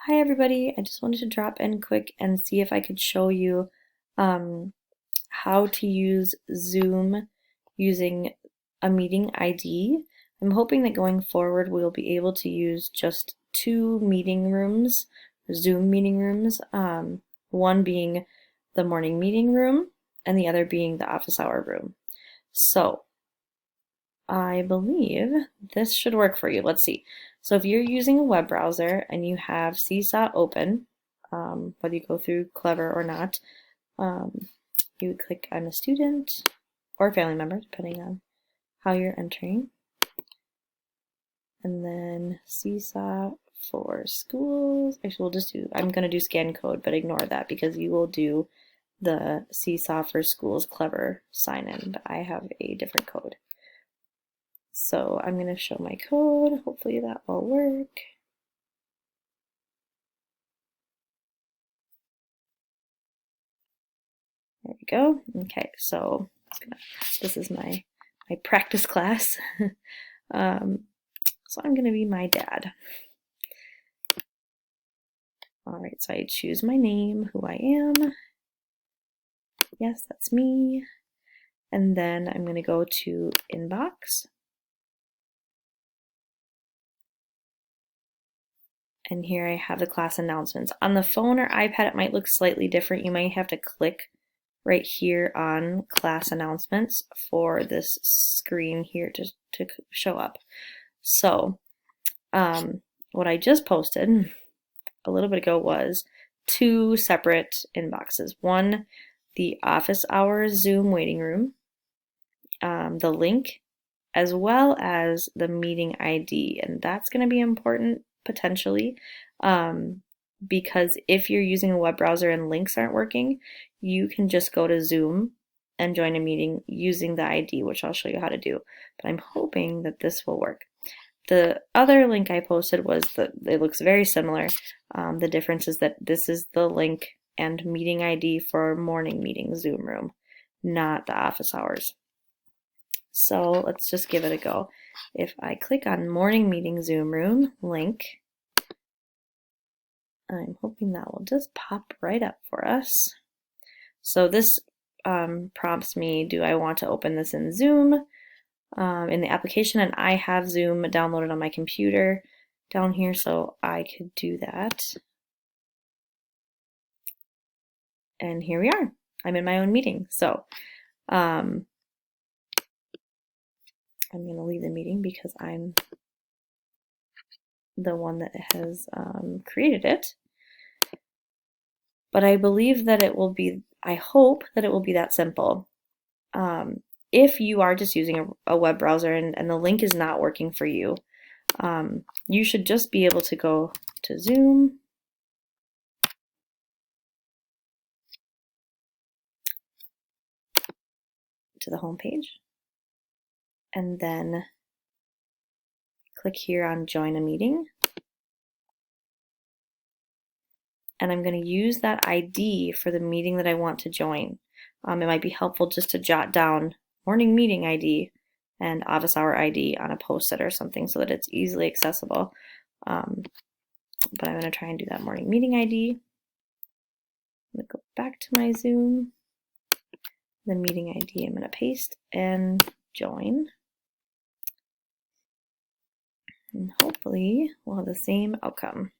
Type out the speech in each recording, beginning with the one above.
Hi everybody, I just wanted to drop in quick and see if I could show you how to use Zoom using a meeting ID. I'm hoping that going forward we'll be able to use just two meeting rooms, Zoom meeting rooms, one being the morning meeting room and the other being the office hour room. So I believe this should work for you. Let's see. So if you're using a web browser and you have Seesaw open, whether you go through Clever or not, you would click I'm a student or family member, depending on how you're entering. And then Seesaw for schools. Actually, we'll just do, I'm going to do scan code, but ignore that because you will do the Seesaw for schools Clever sign in, but I have a different code. So I'm going to show my code. Hopefully that will work. There we go. Okay, so this is my practice class. So I'm going to be my dad. All right, so I choose my name, who I am. Yes, that's me. And then I'm going to go to inbox. And here I have the class announcements. On the phone or iPad, it might look slightly different. You might have to click right here on class announcements for this screen here to show up. So what I just posted a little bit ago was two separate inboxes. One, the office hours Zoom waiting room, the link, as well as the meeting ID. And that's going to be important potentially because if you're using a web browser and links aren't working, you can just go to Zoom and join a meeting using the ID, which I'll show you how to do. But I'm hoping that this will work. The other link I posted was that it looks very similar. The difference is that this is the link and meeting ID for morning meeting Zoom room, not the office hours. So let's just give it a go. If I click on morning meeting Zoom room link, I'm hoping that will just pop right up for us. So this prompts me, do I want to open this in Zoom in the application? And I have Zoom downloaded on my computer down here, so I could do that. And here we are. I'm in my own meeting. So I'm going to leave the meeting because I'm the one that has created it. But I believe that it will be, I hope that it will be that simple. If you are just using a web browser and the link is not working for you, you should just be able to go to Zoom, to the home page, and then click here on join a meeting. And I'm going to use that ID for the meeting that I want to join. It might be helpful just to jot down morning meeting ID and office hour ID on a post-it or something so that it's easily accessible. But I'm going to try and do that morning meeting ID. I'm going to go back to my Zoom. The meeting ID I'm going to paste and join. And hopefully we'll have the same outcome.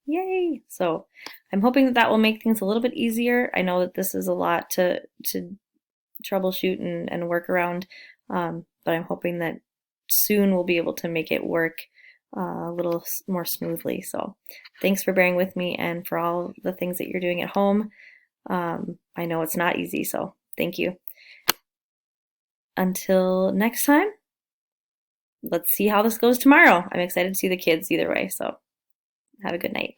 Yay! So I'm hoping that that will make things a little bit easier. I know that this is a lot to troubleshoot and work around, but I'm hoping that soon we'll be able to make it work a little more smoothly. So thanks for bearing with me and for all the things that you're doing at home. I know it's not easy, so thank you. Until next time, let's see how this goes tomorrow. I'm excited to see the kids either way, so have a good night.